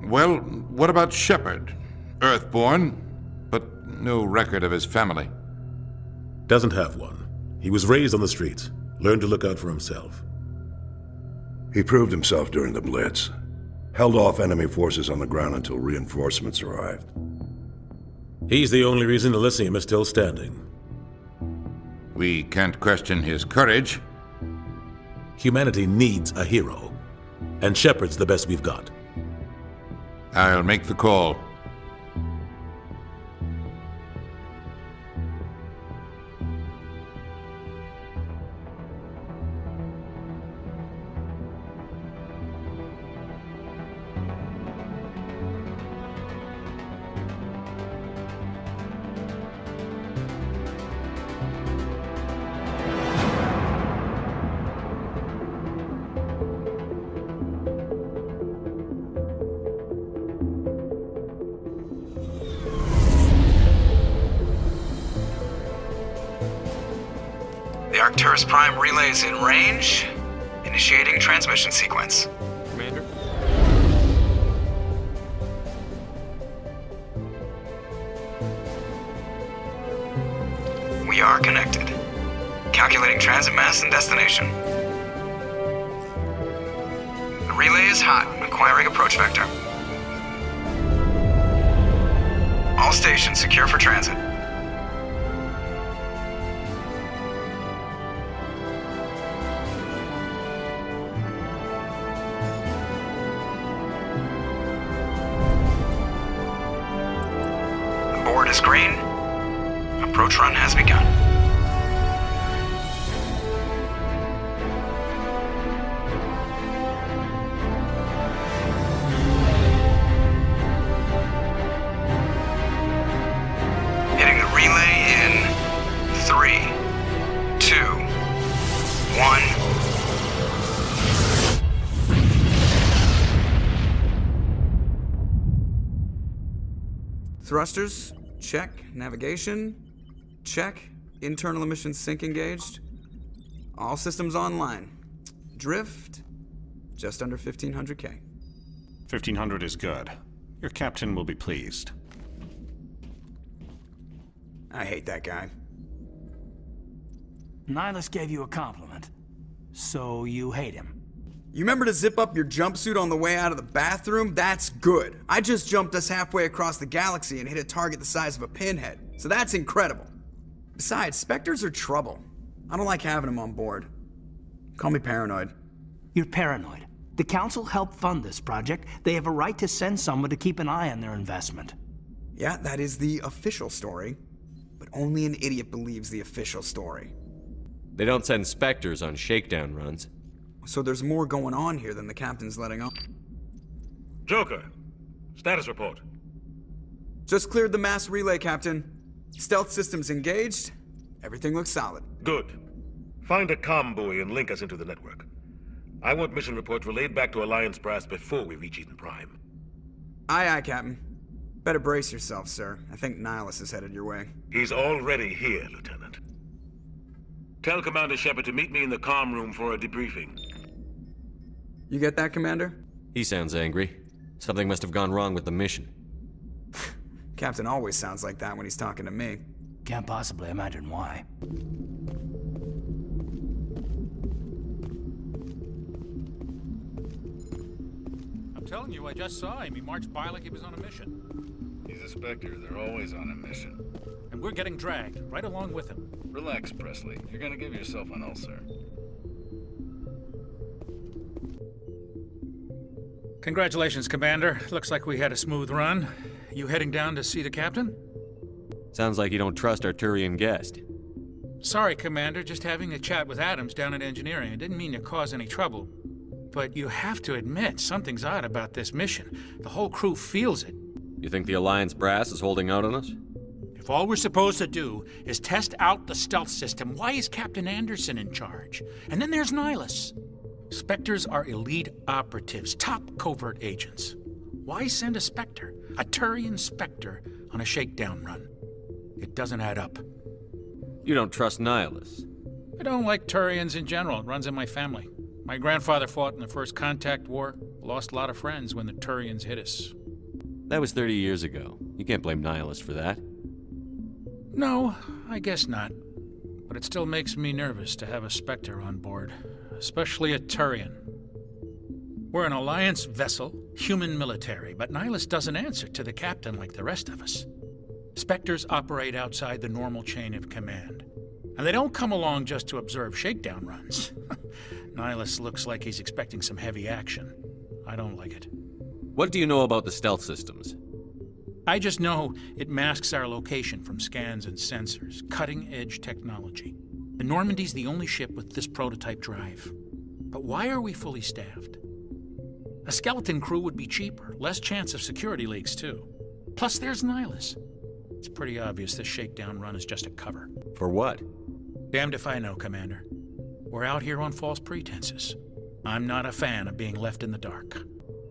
Well, what about Shepard? Earthborn, but no record of his family. Doesn't have one. He was raised on the streets, learned to look out for himself. He proved himself during the Blitz. Held off enemy forces on the ground until reinforcements arrived. He's the only reason Elysium is still standing. We can't question his courage. Humanity needs a hero, and Shepard's the best we've got. I'll make the call. The Arcturus Prime relay is in range. Initiating transmission sequence. Commander? We are connected. Calculating transit mass and destination. The relay is hot, acquiring approach vector. All stations secure for transit. The board is green. Approach run has begun. Hitting the relay in 3, 2, 1. Thrusters, check. Navigation, check. Internal emission sync engaged. All systems online. Drift, just under 1500K. 1500 is good. Your captain will be pleased. I hate that guy. Nihilus gave you a compliment, so you hate him. You remember to zip up your jumpsuit on the way out of the bathroom? That's good. I just jumped us halfway across the galaxy and hit a target the size of a pinhead, so that's incredible. Besides, Spectres are trouble. I don't like having them on board. Call me paranoid. You're paranoid. The Council helped fund this project. They have a right to send someone to keep an eye on their investment. Yeah, that is the official story. But only an idiot believes the official story. They don't send Spectres on shakedown runs. So there's more going on here than the captain's letting on. Joker, status report. Just cleared the mass relay, Captain. Stealth systems engaged. Everything looks solid. Good. Find a comm buoy and link us into the network. I want mission reports relayed back to Alliance brass before we reach Eden Prime. Aye, aye, Captain. Better brace yourself, sir. I think Nihilus is headed your way. He's already here, Lieutenant. Tell Commander Shepard to meet me in the comm room for a debriefing. You get that, Commander? He sounds angry. Something must have gone wrong with the mission. Captain always sounds like that when he's talking to me. Can't possibly imagine why. I'm telling you, I just saw him. He marched by like he was on a mission. He's a Spectre. They're always on a mission. And we're getting dragged, right along with him. Relax, Presley. You're gonna give yourself an ulcer. Congratulations, Commander. Looks like we had a smooth run. You heading down to see the captain? Sounds like you don't trust Arturian guest. Sorry, Commander. Just having a chat with Adams down at engineering. I didn't mean to cause any trouble. But you have to admit, something's odd about this mission. The whole crew feels it. You think the Alliance brass is holding out on us? If all we're supposed to do is test out the stealth system, why is Captain Anderson in charge? And then there's Nihilus. Spectres are elite operatives, top covert agents. Why send a Spectre, a Turian Spectre, on a shakedown run? It doesn't add up. You don't trust Nihilus? I don't like Turians in general. It runs in my family. My grandfather fought in the First Contact War, lost a lot of friends when the Turians hit us. That was 30 years ago. You can't blame Nihilus for that. No, I guess not. But it still makes me nervous to have a Spectre on board, especially a Turian. We're an Alliance vessel, human military, but Nihilus doesn't answer to the captain like the rest of us. Spectres operate outside the normal chain of command. And they don't come along just to observe shakedown runs. Nihilus looks like he's expecting some heavy action. I don't like it. What do you know about the stealth systems? I just know it masks our location from scans and sensors. Cutting-edge technology. The Normandy's the only ship with this prototype drive. But why are we fully staffed? A skeleton crew would be cheaper, less chance of security leaks too. Plus there's Nihilus. It's pretty obvious this shakedown run is just a cover. For what? Damned if I know, Commander. We're out here on false pretenses. I'm not a fan of being left in the dark.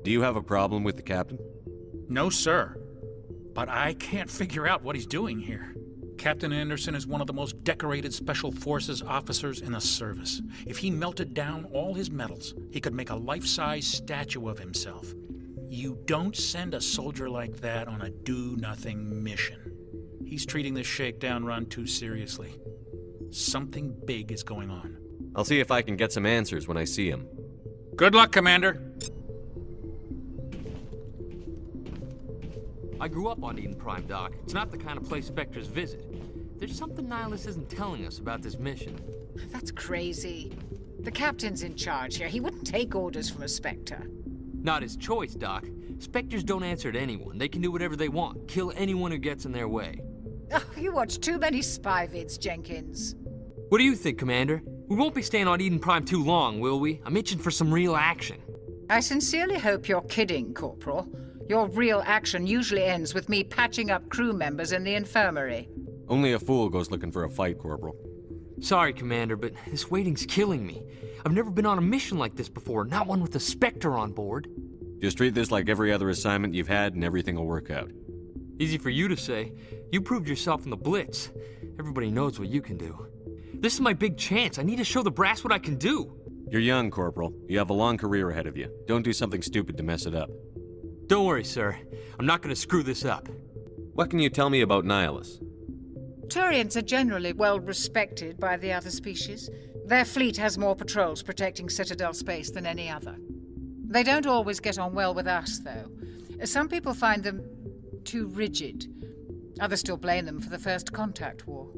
Do you have a problem with the captain? No, sir. But I can't figure out what he's doing here. Captain Anderson is one of the most decorated Special Forces officers in the service. If he melted down all his medals, he could make a life-size statue of himself. You don't send a soldier like that on a do-nothing mission. He's treating this shakedown run too seriously. Something big is going on. I'll see if I can get some answers when I see him. Good luck, Commander. I grew up on Eden Prime, Doc. It's not the kind of place Spectres visit. There's something Nihilus isn't telling us about this mission. That's crazy. The captain's in charge here. He wouldn't take orders from a Spectre. Not his choice, Doc. Spectres don't answer to anyone. They can do whatever they want. Kill anyone who gets in their way. Oh, you watch too many spy vids, Jenkins. What do you think, Commander? We won't be staying on Eden Prime too long, will we? I'm itching for some real action. I sincerely hope you're kidding, Corporal. Your real action usually ends with me patching up crew members in the infirmary. Only a fool goes looking for a fight, Corporal. Sorry, Commander, but this waiting's killing me. I've never been on a mission like this before, not one with a Spectre on board. Just treat this like every other assignment you've had and everything will work out. Easy for you to say. You proved yourself in the Blitz. Everybody knows what you can do. This is my big chance. I need to show the brass what I can do. You're young, Corporal. You have a long career ahead of you. Don't do something stupid to mess it up. Don't worry, sir. I'm not going to screw this up. What can you tell me about Nihilus? Turians are generally well respected by the other species. Their fleet has more patrols protecting Citadel space than any other. They don't always get on well with us, though. Some people find them too rigid. Others still blame them for the First Contact War.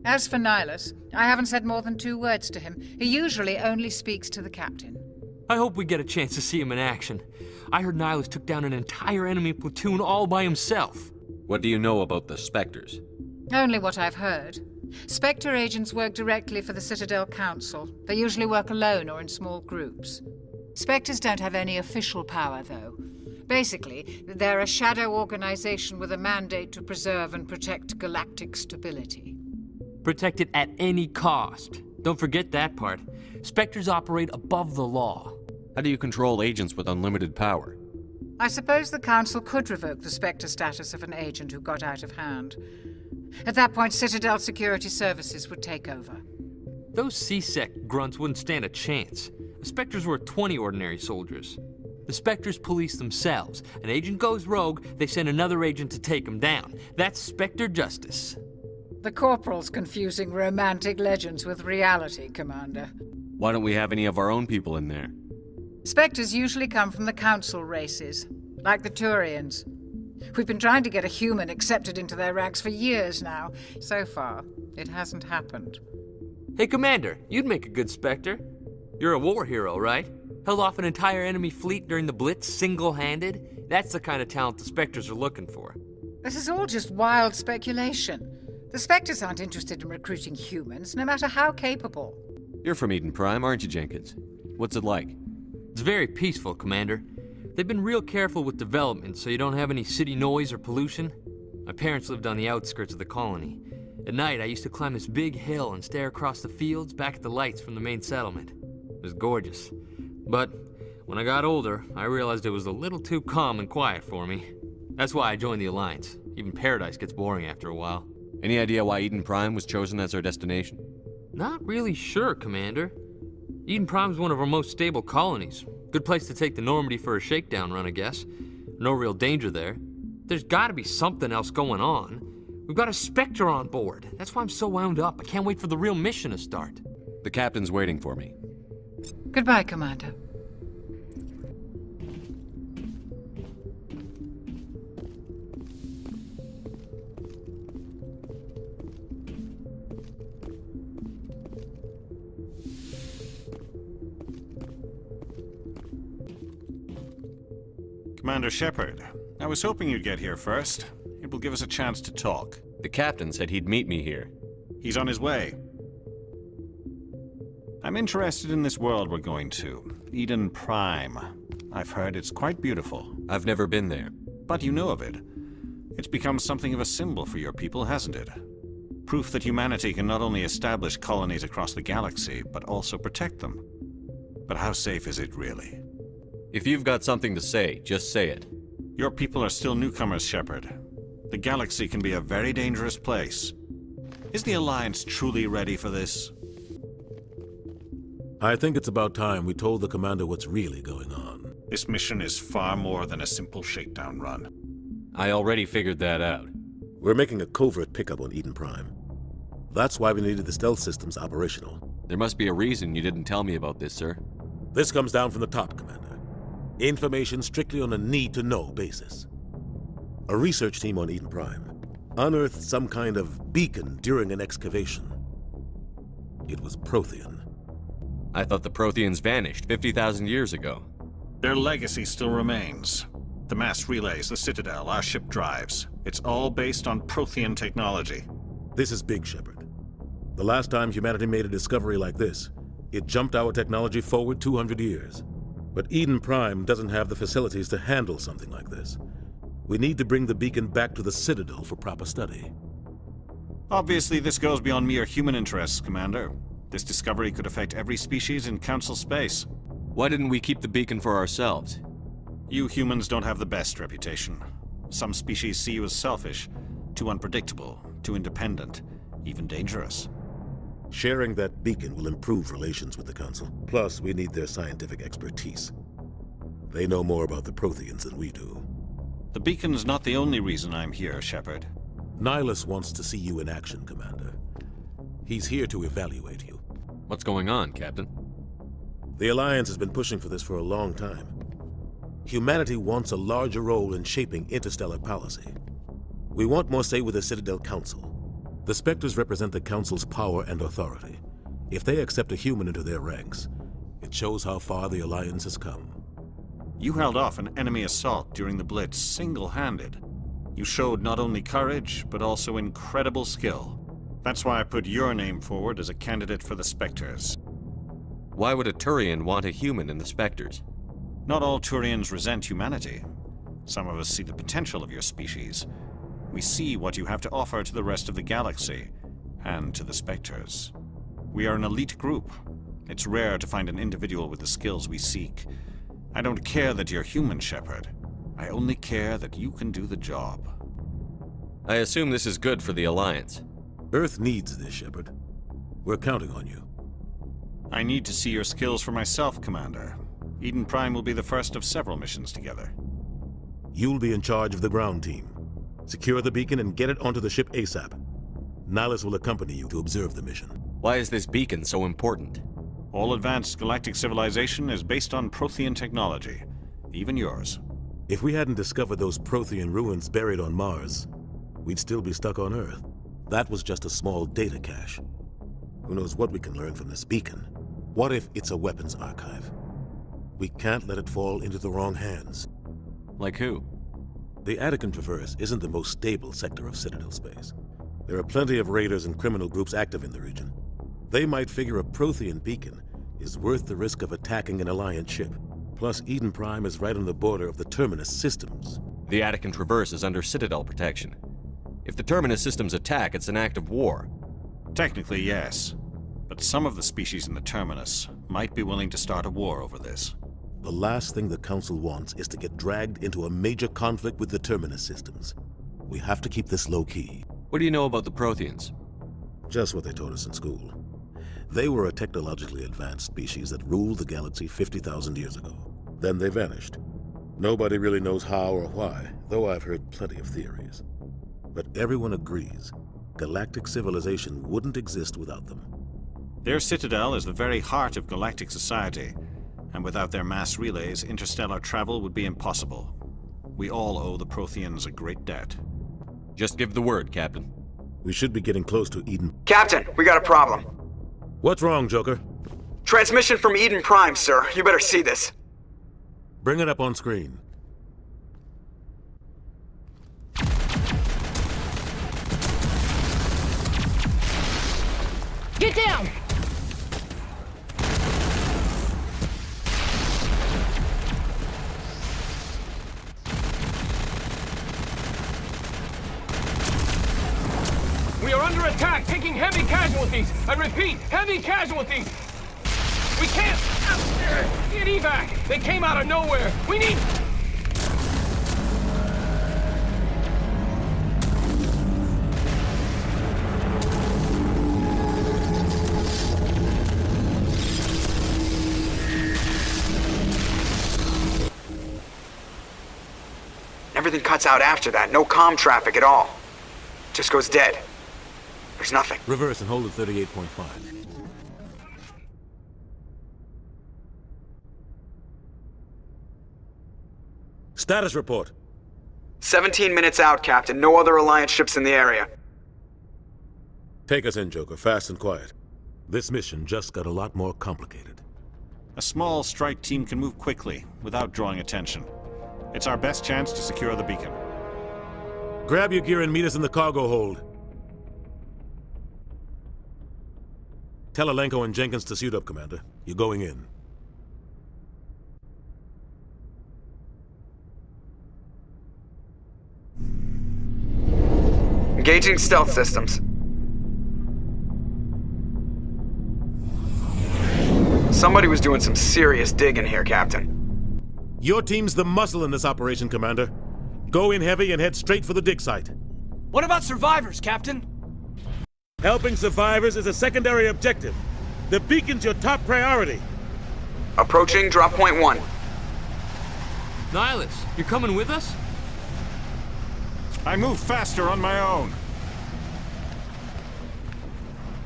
As for Nihilus, I haven't said more than 2 words to him. He usually only speaks to the captain. I hope we get a chance to see him in action. I heard Nihilus took down an entire enemy platoon all by himself. What do you know about the Spectres? Only what I've heard. Spectre agents work directly for the Citadel Council. They usually work alone or in small groups. Spectres don't have any official power, though. Basically, they're a shadow organization with a mandate to preserve and protect galactic stability. Protect it at any cost. Don't forget that part. Spectres operate above the law. How do you control agents with unlimited power? I suppose the Council could revoke the Spectre status of an agent who got out of hand. At that point, Citadel Security Services would take over. Those C-Sec grunts wouldn't stand a chance. The Spectres were 20 ordinary soldiers. The Spectres police themselves. An agent goes rogue, they send another agent to take him down. That's Spectre justice. The Corporal's confusing romantic legends with reality, Commander. Why don't we have any of our own people in there? Spectres usually come from the Council races, like the Turians. We've been trying to get a human accepted into their ranks for years now. So far, it hasn't happened. Hey, Commander, you'd make a good Spectre. You're a war hero, right? Held off an entire enemy fleet during the Blitz single-handed? That's the kind of talent the Spectres are looking for. This is all just wild speculation. The Spectres aren't interested in recruiting humans, no matter how capable. You're from Eden Prime, aren't you, Jenkins? What's it like? It's very peaceful, Commander. They've been real careful with development, so you don't have any city noise or pollution. My parents lived on the outskirts of the colony. At night, I used to climb this big hill and stare across the fields back at the lights from the main settlement. It was gorgeous. But when I got older, I realized it was a little too calm and quiet for me. That's why I joined the Alliance. Even Paradise gets boring after a while. Any idea why Eden Prime was chosen as our destination? Not really sure, Commander. Eden Prime's one of our most stable colonies. Good place to take the Normandy for a shakedown run, I guess. No real danger there. There's gotta be something else going on. We've got a Spectre on board. That's why I'm so wound up. I can't wait for the real mission to start. The captain's waiting for me. Goodbye, Commander. Commander Shepard, I was hoping you'd get here first. It will give us a chance to talk. The captain said he'd meet me here. He's on his way. I'm interested in this world we're going to, Eden Prime. I've heard it's quite beautiful. I've never been there. But you know of it. It's become something of a symbol for your people, hasn't it? Proof that humanity can not only establish colonies across the galaxy, but also protect them. But how safe is it really? If you've got something to say, just say it. Your people are still newcomers, Shepard. The galaxy can be a very dangerous place. Is the Alliance truly ready for this? I think it's about time we told the commander what's really going on. This mission is far more than a simple shakedown run. I already figured that out. We're making a covert pickup on Eden Prime. That's why we needed the stealth systems operational. There must be a reason you didn't tell me about this, sir. This comes down from the top, Commander. Information strictly on a need-to-know basis. A research team on Eden Prime unearthed some kind of beacon during an excavation. It was Prothean. I thought the Protheans vanished 50,000 years ago. Their legacy still remains. The mass relays, the Citadel, our ship drives. It's all based on Prothean technology. This is big, Shepard. The last time humanity made a discovery like this, it jumped our technology forward 200 years. But Eden Prime doesn't have the facilities to handle something like this. We need to bring the beacon back to the Citadel for proper study. Obviously, this goes beyond mere human interests, Commander. This discovery could affect every species in Council space. Why didn't we keep the beacon for ourselves? You humans don't have the best reputation. Some species see you as selfish, too unpredictable, too independent, even dangerous. Sharing that beacon will improve relations with the Council. Plus, we need their scientific expertise. They know more about the Protheans than we do. The beacon's not the only reason I'm here, Shepard. Nihilus wants to see you in action, Commander. He's here to evaluate you. What's going on, Captain? The Alliance has been pushing for this for a long time. Humanity wants a larger role in shaping interstellar policy. We want more say with the Citadel Council. The Spectres represent the Council's power and authority. If they accept a human into their ranks, it shows how far the Alliance has come. You held off an enemy assault during the Blitz single-handed. You showed not only courage, but also incredible skill. That's why I put your name forward as a candidate for the Spectres. Why would a Turian want a human in the Spectres? Not all Turians resent humanity. Some of us see the potential of your species. We see what you have to offer to the rest of the galaxy, and to the Spectres. We are an elite group. It's rare to find an individual with the skills we seek. I don't care that you're human, Shepard. I only care that you can do the job. I assume this is good for the Alliance. Earth needs this, Shepard. We're counting on you. I need to see your skills for myself, Commander. Eden Prime will be the first of several missions together. You'll be in charge of the ground team. Secure the beacon and get it onto the ship ASAP. Nihilus will accompany you to observe the mission. Why is this beacon so important? All advanced galactic civilization is based on Prothean technology, even yours. If we hadn't discovered those Prothean ruins buried on Mars, we'd still be stuck on Earth. That was just a small data cache. Who knows what we can learn from this beacon? What if it's a weapons archive? We can't let it fall into the wrong hands. Like who? The Attican Traverse isn't the most stable sector of Citadel space. There are plenty of raiders and criminal groups active in the region. They might figure a Prothean beacon is worth the risk of attacking an Alliance ship. Plus, Eden Prime is right on the border of the Terminus systems. The Attican Traverse is under Citadel protection. If the Terminus systems attack, it's an act of war. Technically, yes. But some of the species in the Terminus might be willing to start a war over this. The last thing the Council wants is to get dragged into a major conflict with the Terminus systems. We have to keep this low-key. What do you know about the Protheans? Just what they taught us in school. They were a technologically advanced species that ruled the galaxy 50,000 years ago. Then they vanished. Nobody really knows how or why, though I've heard plenty of theories. But everyone agrees galactic civilization wouldn't exist without them. Their citadel is the very heart of galactic society, and without their mass relays, interstellar travel would be impossible. We all owe the Protheans a great debt. Just give the word, Captain. We should be getting close to Eden. Captain, we got a problem. What's wrong, Joker? Transmission from Eden Prime, sir. You better see this. Bring it up on screen. Get down! We are under attack, taking heavy casualties. I repeat, heavy casualties. We can't get evac. They came out of nowhere. We need... Everything cuts out after that. No comm traffic at all. Just goes dead. There's nothing. Reverse and hold at 38.5. Status report. 17 minutes out, Captain. No other Alliance ships in the area. Take us in, Joker, fast and quiet. This mission just got a lot more complicated. A small strike team can move quickly, without drawing attention. It's our best chance to secure the beacon. Grab your gear and meet us in the cargo hold. Tell Alenko and Jenkins to suit up, Commander. You're going in. Engaging stealth systems. Somebody was doing some serious digging here, Captain. Your team's the muscle in this operation, Commander. Go in heavy and head straight for the dig site. What about survivors, Captain? Helping survivors is a secondary objective. The beacon's your top priority. Approaching drop point 1. Nihilus, you're coming with us? I move faster on my own.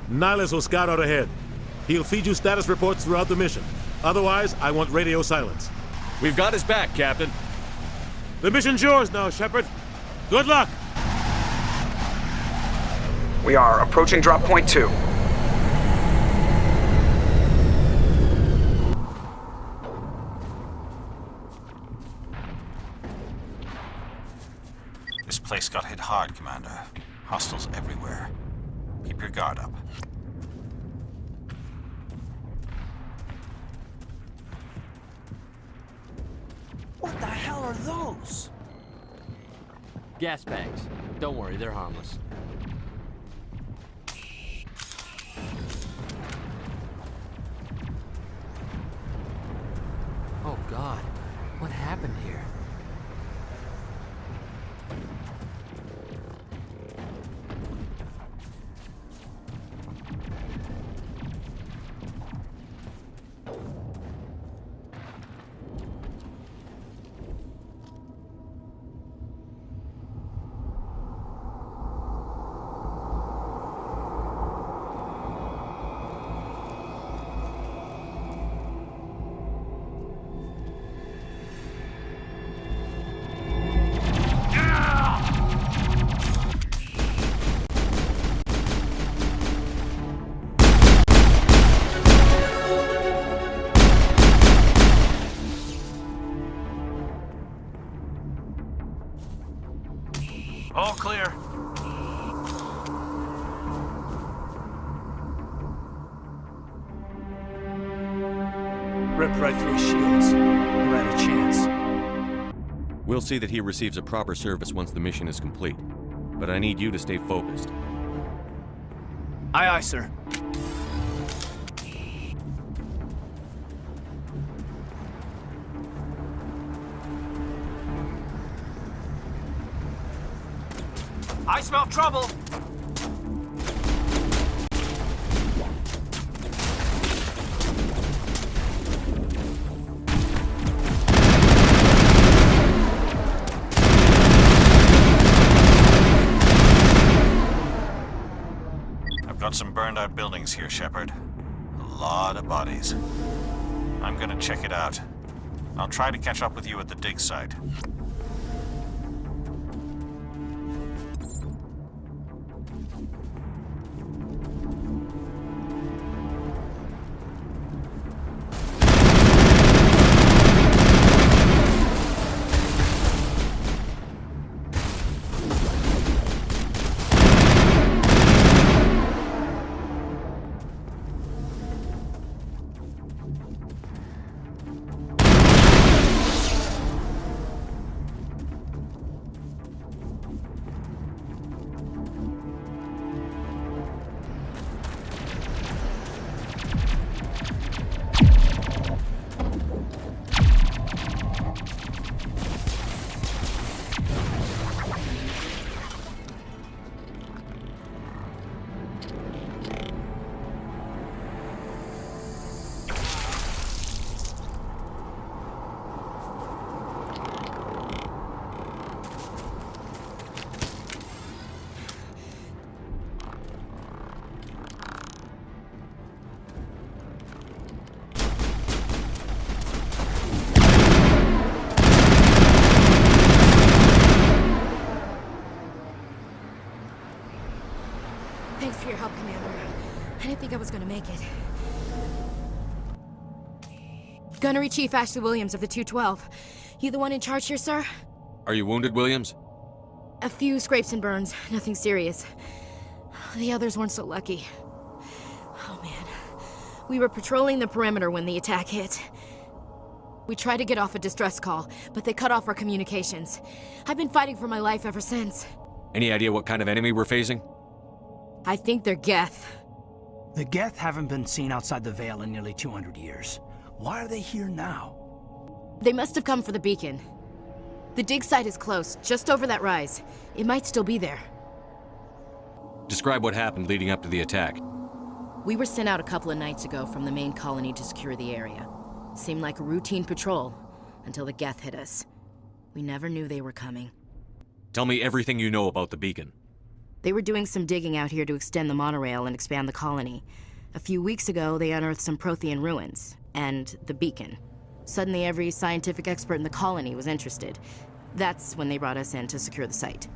Nihilus will scout out ahead. He'll feed you status reports throughout the mission. Otherwise, I want radio silence. We've got his back, Captain. The mission's yours now, Shepard. Good luck! We are approaching drop point 2. This place got hit hard, Commander. Hostiles everywhere. Keep your guard up. What the hell are those? Gas bags. Don't worry, they're harmless. Oh God, what happened here? All clear. Ripped right through his shields. Never had a chance. We'll see that he receives a proper service once the mission is complete. But I need you to stay focused. Aye, aye, sir. I smell trouble. found some burned-out buildings here, Shepard. A lot of bodies. I'm gonna check it out. I'll try to catch up with you at the dig site. Thanks for your help, Commander. I didn't think I was gonna make it. Gunnery Chief Ashley Williams of the 212. You the one in charge here, sir? Are you wounded, Williams? A few scrapes and burns, nothing serious. The others weren't so lucky. Oh man. We were patrolling the perimeter when the attack hit. We tried to get off a distress call, but they cut off our communications. I've been fighting for my life ever since. Any idea what kind of enemy we're facing? I think they're Geth. The Geth haven't been seen outside the Veil in nearly 200 years. Why are they here now? They must have come for the beacon. The dig site is close, just over that rise. It might still be there. Describe what happened leading up to the attack. We were sent out a couple of nights ago from the main colony to secure the area. Seemed like a routine patrol, until the Geth hit us. We never knew they were coming. Tell me everything you know about the beacon. They were doing some digging out here to extend the monorail and expand the colony. A few weeks ago, they unearthed some Prothean ruins, and the beacon. Suddenly, every scientific expert in the colony was interested. That's when they brought us in to secure the site.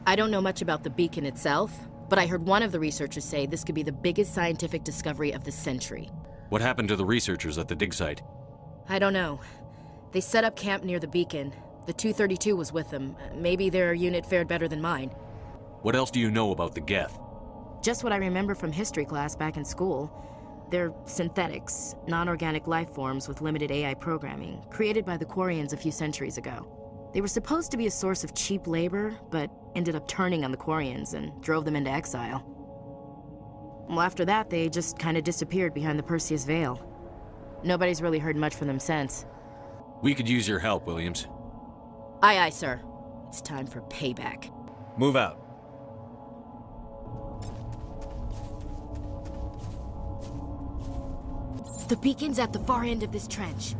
I don't know much about the beacon itself, but I heard one of the researchers say this could be the biggest scientific discovery of the century. What happened to the researchers at the dig site? I don't know. They set up camp near the beacon. The 232 was with them. Maybe their unit fared better than mine. What else do you know about the Geth? Just what I remember from history class back in school. They're synthetics, non-organic life forms with limited AI programming, created by the Quarians a few centuries ago. They were supposed to be a source of cheap labor, but ended up turning on the Quarians and drove them into exile. Well, after that, they just kind of disappeared behind the Perseus Veil. Nobody's really heard much from them since. We could use your help, Williams. Aye, aye, sir. It's time for payback. Move out. The beacon's at the far end of this trench.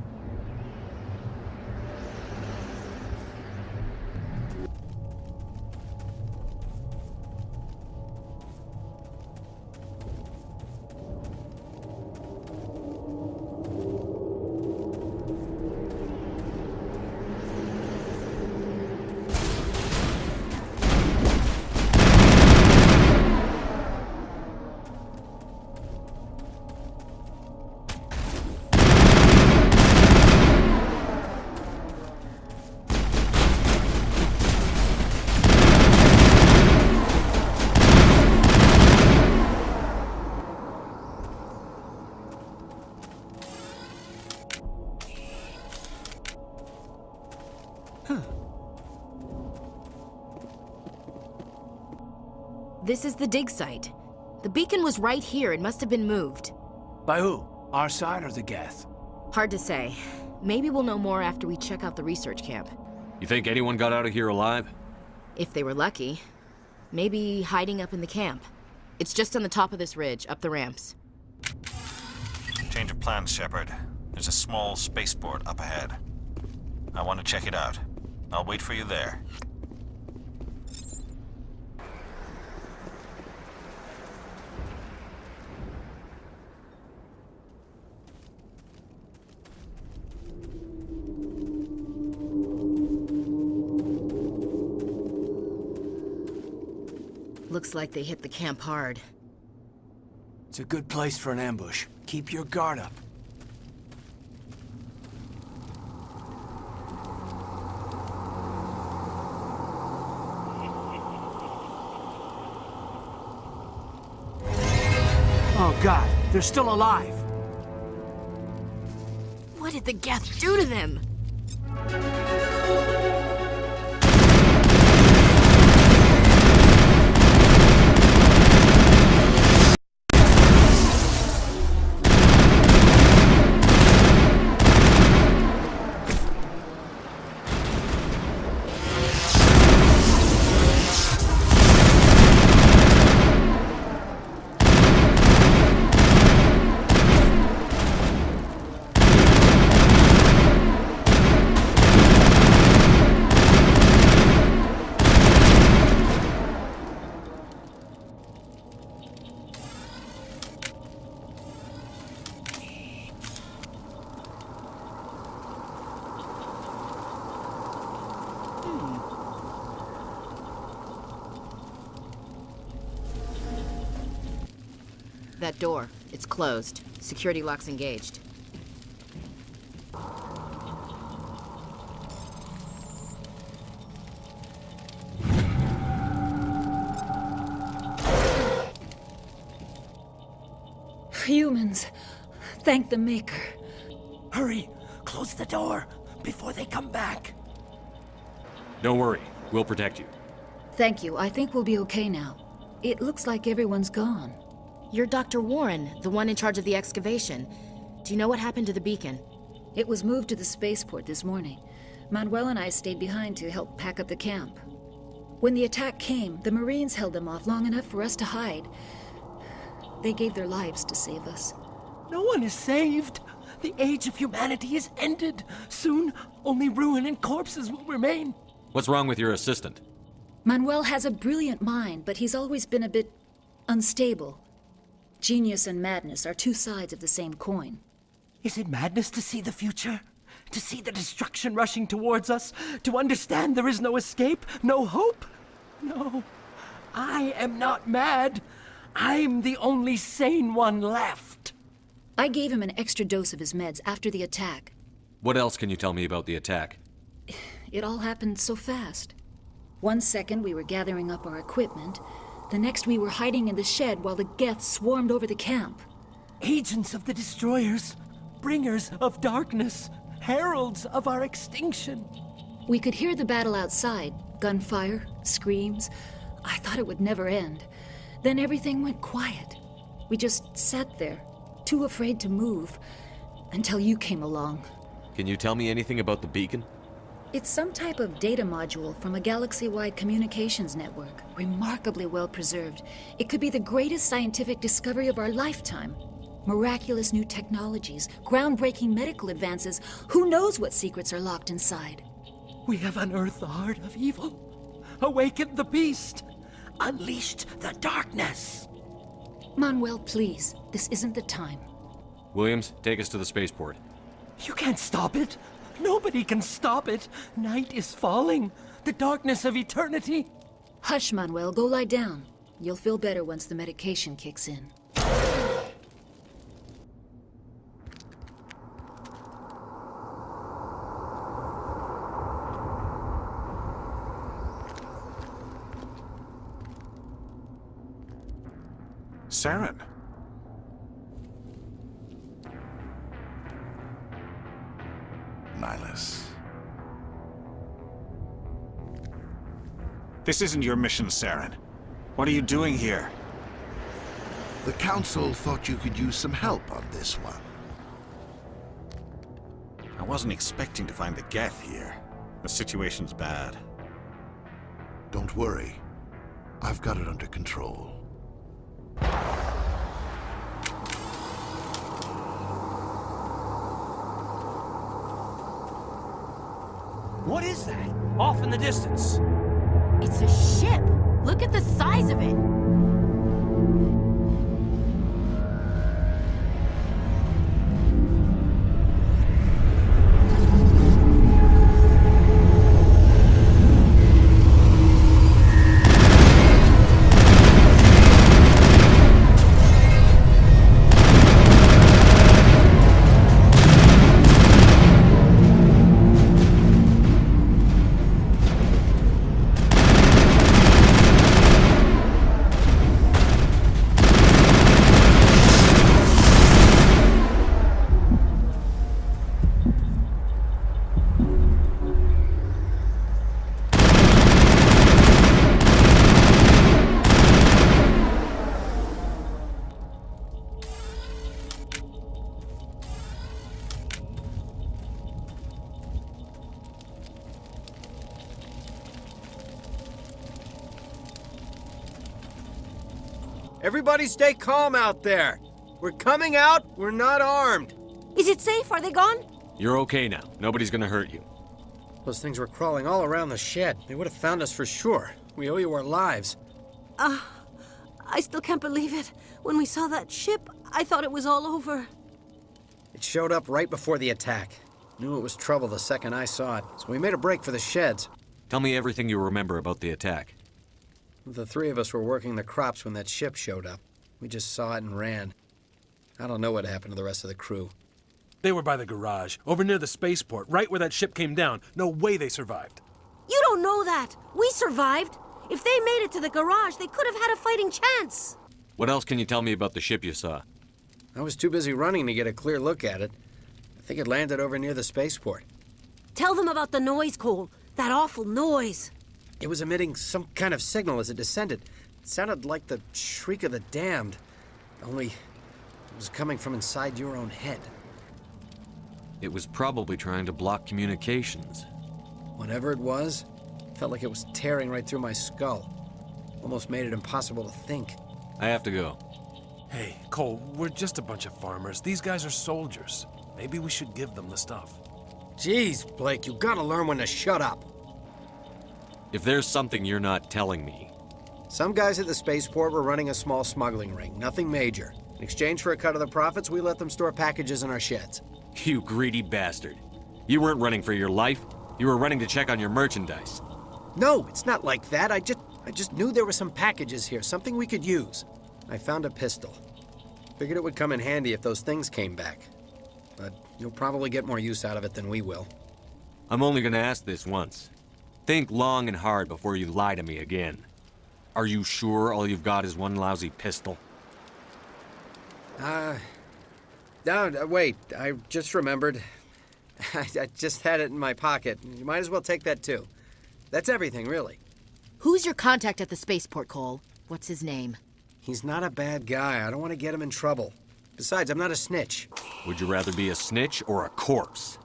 This is the dig site. The beacon was right here. It must have been moved. By who? Our side or the Geth? Hard to say. Maybe we'll know more after we check out the research camp. You think anyone got out of here alive? If they were lucky. Maybe hiding up in the camp. It's just on the top of this ridge, up the ramps. Change of plans, Shepard. There's a small spaceport up ahead. I want to check it out. I'll wait for you there. Looks like they hit the camp hard. It's a good place for an ambush. Keep your guard up. Oh God, they're still alive! What did the Geth do to them? That door, it's closed. Security lock's engaged. Humans, thank the Maker. Hurry! Close the door before they come back. Don't worry, we'll protect you. Thank you. I think we'll be okay now. It looks like everyone's gone. You're Dr. Warren, the one in charge of the excavation. Do you know what happened to the beacon? It was moved to the spaceport this morning. Manuel and I stayed behind to help pack up the camp. When the attack came, the Marines held them off long enough for us to hide. They gave their lives to save us. No one is saved. The age of humanity is ended. Soon, only ruin and corpses will remain. What's wrong with your assistant? Manuel has a brilliant mind, but he's always been a bit unstable. Genius and madness are two sides of the same coin. Is it madness to see the future? To see the destruction rushing towards us? To understand there is no escape? No hope? No. I am not mad. I'm the only sane one left. I gave him an extra dose of his meds after the attack. What else can you tell me about the attack? It all happened so fast. 1 second we were gathering up our equipment. The next we were hiding in the shed while the Geth swarmed over the camp. Agents of the destroyers, bringers of darkness, heralds of our extinction. We could hear the battle outside. Gunfire, screams. I thought it would never end. Then everything went quiet. We just sat there, too afraid to move, until you came along. Can you tell me anything about the beacon? It's some type of data module from a galaxy-wide communications network, remarkably well preserved. It could be the greatest scientific discovery of our lifetime. Miraculous new technologies, groundbreaking medical advances. Who knows what secrets are locked inside? We have unearthed the heart of evil, awakened the beast, unleashed the darkness. Manuel, please, this isn't the time. Williams, take us to the spaceport. You can't stop it. Nobody can stop it. Night is falling. The darkness of eternity. Hush, Manuel. Go lie down. You'll feel better once the medication kicks in. Saren. Nihilus. This isn't your mission, Saren. What are you doing here? The Council thought you could use some help on this one. I wasn't expecting to find the Geth here. The situation's bad. Don't worry. I've got it under control. What is that? Off in the distance. It's a ship. Look at the size of it. Everybody stay calm out there. We're coming out, we're not armed. Is it safe? Are they gone? You're okay now. Nobody's gonna hurt you. Those things were crawling all around the shed. They would have found us for sure. We owe you our lives. I still can't believe it. When we saw that ship, I thought it was all over. It showed up right before the attack. Knew it was trouble the second I saw it, so we made a break for the sheds. Tell me everything you remember about the attack. The three of us were working the crops when that ship showed up. We just saw it and ran. I don't know what happened to the rest of the crew. They were by the garage, over near the spaceport, right where that ship came down. No way they survived. You don't know that. We survived. If they made it to the garage, they could have had a fighting chance. What else can you tell me about the ship you saw? I was too busy running to get a clear look at it. I think it landed over near the spaceport. Tell them about the noise, Cole. That awful noise. It was emitting some kind of signal as it descended. It sounded like the shriek of the damned. Only it was coming from inside your own head. It was probably trying to block communications. Whatever it was, felt like it was tearing right through my skull. Almost made it impossible to think. I have to go. Hey, Cole, we're just a bunch of farmers. These guys are soldiers. Maybe we should give them the stuff. Jeez, Blake, you gotta learn when to shut up. If there's something you're not telling me... Some guys at the spaceport were running a small smuggling ring, nothing major. In exchange for a cut of the profits, we let them store packages in our sheds. You greedy bastard. You weren't running for your life. You were running to check on your merchandise. No, it's not like that. I just knew there were some packages here, something we could use. I found a pistol. Figured it would come in handy if those things came back. But you'll probably get more use out of it than we will. I'm only gonna ask this once. Think long and hard before you lie to me again. Are you sure all you've got is one lousy pistol? No, wait. I just remembered. I just had it in my pocket. You might as well take that too. That's everything, really. Who's your contact at the spaceport, Cole? What's his name? He's not a bad guy. I don't want to get him in trouble. Besides, I'm not a snitch. Would you rather be a snitch or a corpse?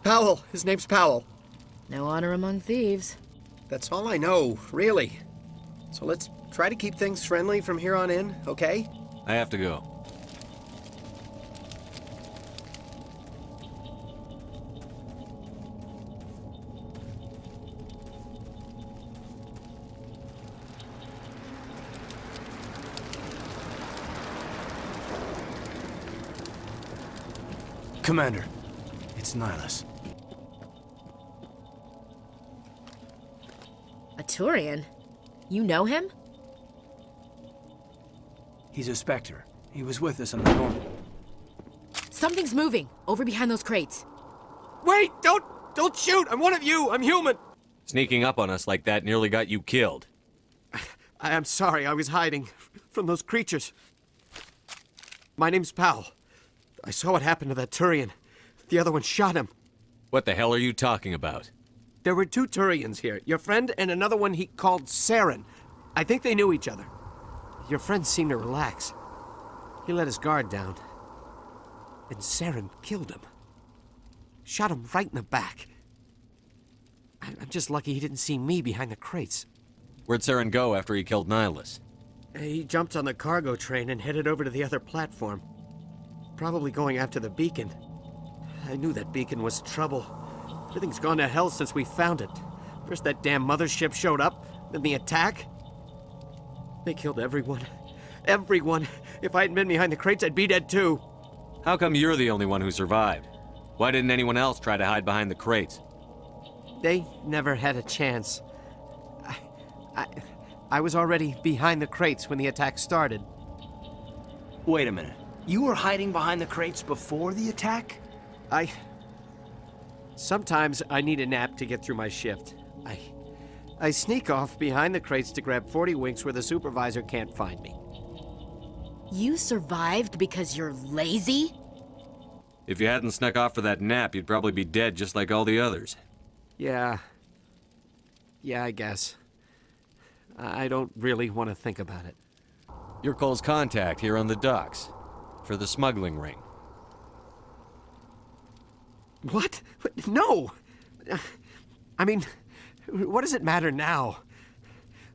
Powell. His name's Powell. No honor among thieves. That's all I know, really. So let's try to keep things friendly from here on in, okay? I have to go. Commander, it's Nihilus. A Turian? You know him? He's a Spectre. He was with us on the normal. Something's moving, over behind those crates. Wait! Don't shoot! I'm one of you! I'm human! Sneaking up on us like that nearly got you killed. I'm sorry, I was hiding from those creatures. My name's Powell. I saw what happened to that Turian. The other one shot him. What the hell are you talking about? There were two Turians here. Your friend and another one he called Saren. I think they knew each other. Your friend seemed to relax. He let his guard down. And Saren killed him. Shot him right in the back. I'm just lucky he didn't see me behind the crates. Where'd Saren go after he killed Nihilus? He jumped on the cargo train and headed over to the other platform. Probably going after the beacon. I knew that beacon was trouble. Everything's gone to hell since we found it. First that damn mothership showed up, then the attack. They killed everyone. Everyone. If I hadn't been behind the crates, I'd be dead too. How come you're the only one who survived? Why didn't anyone else try to hide behind the crates? They never had a chance. I was already behind the crates when the attack started. Wait a minute. You were hiding behind the crates before the attack? Sometimes I need a nap to get through my shift. I sneak off behind the crates to grab 40 winks where the supervisor can't find me. You survived because you're lazy? If you hadn't snuck off for that nap, you'd probably be dead just like all the others. Yeah, I guess. I don't really want to think about it. You're Cole's contact here on the docks. For the smuggling ring. What? No! I mean, what does it matter now?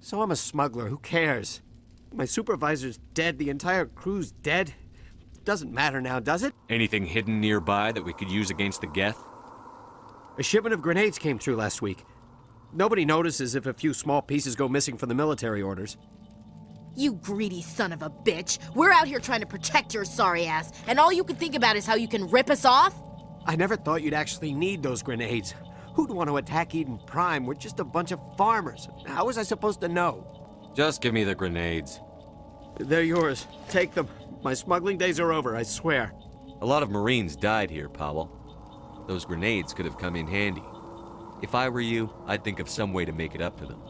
So I'm a smuggler, who cares? My supervisor's dead, the entire crew's dead. Doesn't matter now, does it? Anything hidden nearby that we could use against the Geth? A shipment of grenades came through last week. Nobody notices if a few small pieces go missing from the military orders. You greedy son of a bitch. We're out here trying to protect your sorry ass, and all you can think about is how you can rip us off? I never thought you'd actually need those grenades. Who'd want to attack Eden Prime? We're just a bunch of farmers. How was I supposed to know? Just give me the grenades. They're yours. Take them. My smuggling days are over, I swear. A lot of Marines died here, Powell. Those grenades could have come in handy. If I were you, I'd think of some way to make it up to them.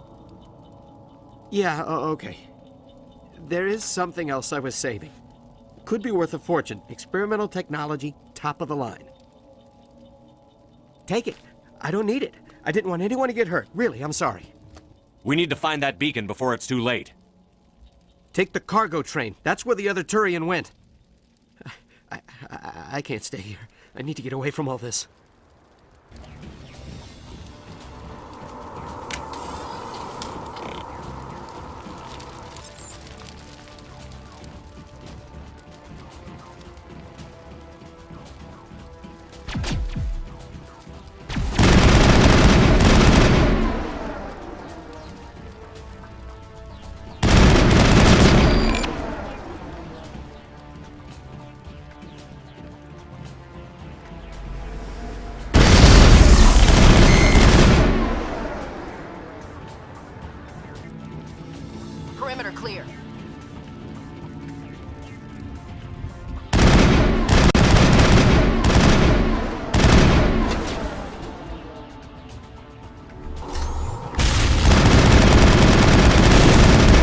Yeah, okay. There is something else I was saving. Could be worth a fortune. Experimental technology, top of the line. Take it. I don't need it. I didn't want anyone to get hurt. Really, I'm sorry. We need to find that beacon before it's too late. Take the cargo train. That's where the other Turian went. I can't stay here. I need to get away from all this. Perimeter clear.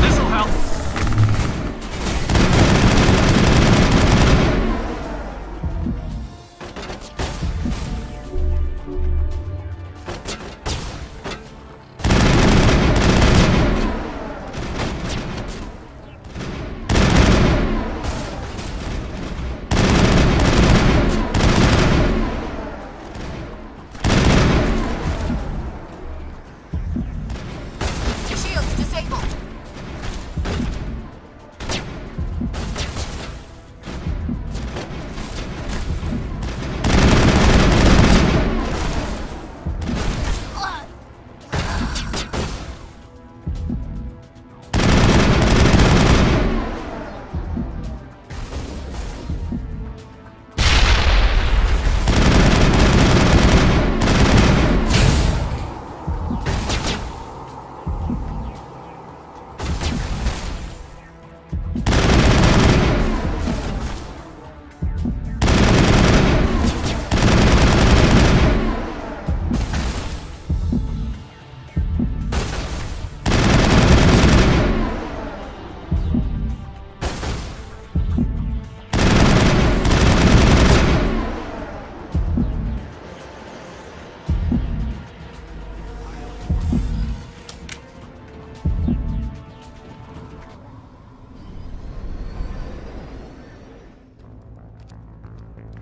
This'll help. Shields disabled.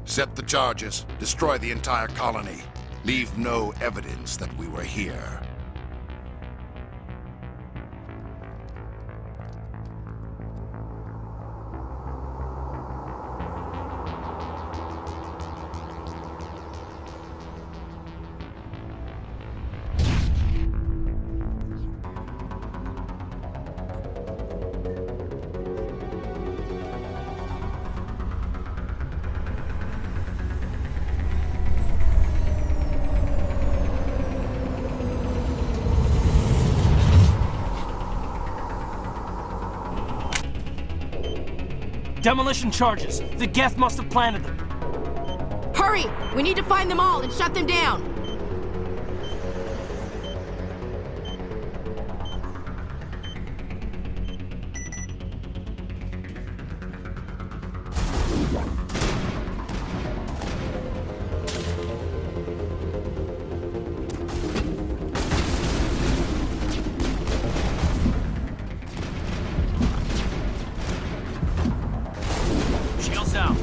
Set the charges. Destroy the entire colony. Leave no evidence that we were here. Demolition charges. The Geth must have planted them. Hurry! We need to find them all and shut them down. Shields down.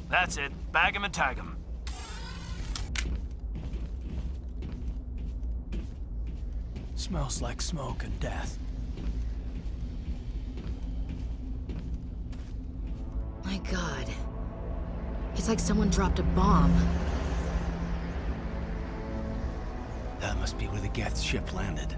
That's it. Bag 'em and tag 'em. Smells like smoke and death. My God. It's like someone dropped a bomb. That must be where the Geth's ship landed.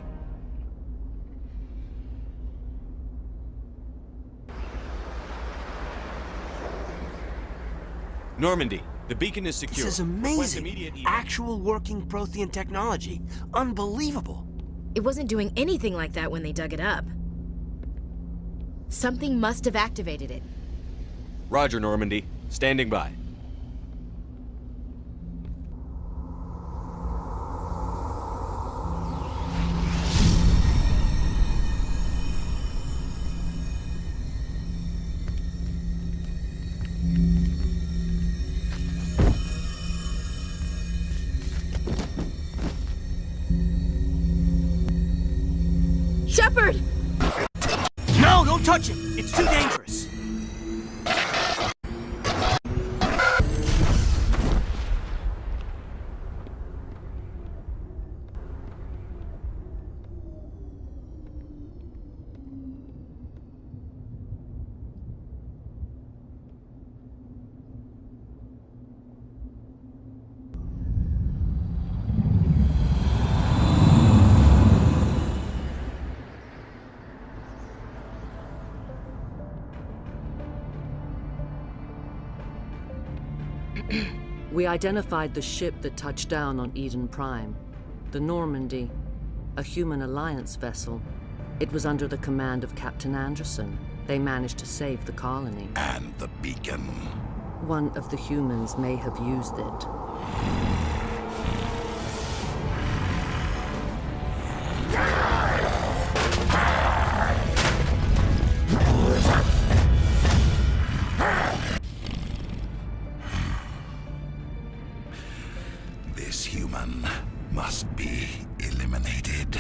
Normandy, the beacon is secure. This is amazing. Actual working Prothean technology. Unbelievable. It wasn't doing anything like that when they dug it up. Something must have activated it. Roger, Normandy. Standing by. Shepard! No, don't touch it! It's too dangerous! We identified the ship that touched down on Eden Prime, the Normandy, a human alliance vessel. It was under the command of Captain Anderson. They managed to save the colony. And the beacon. One of the humans may have used it. This human must be eliminated.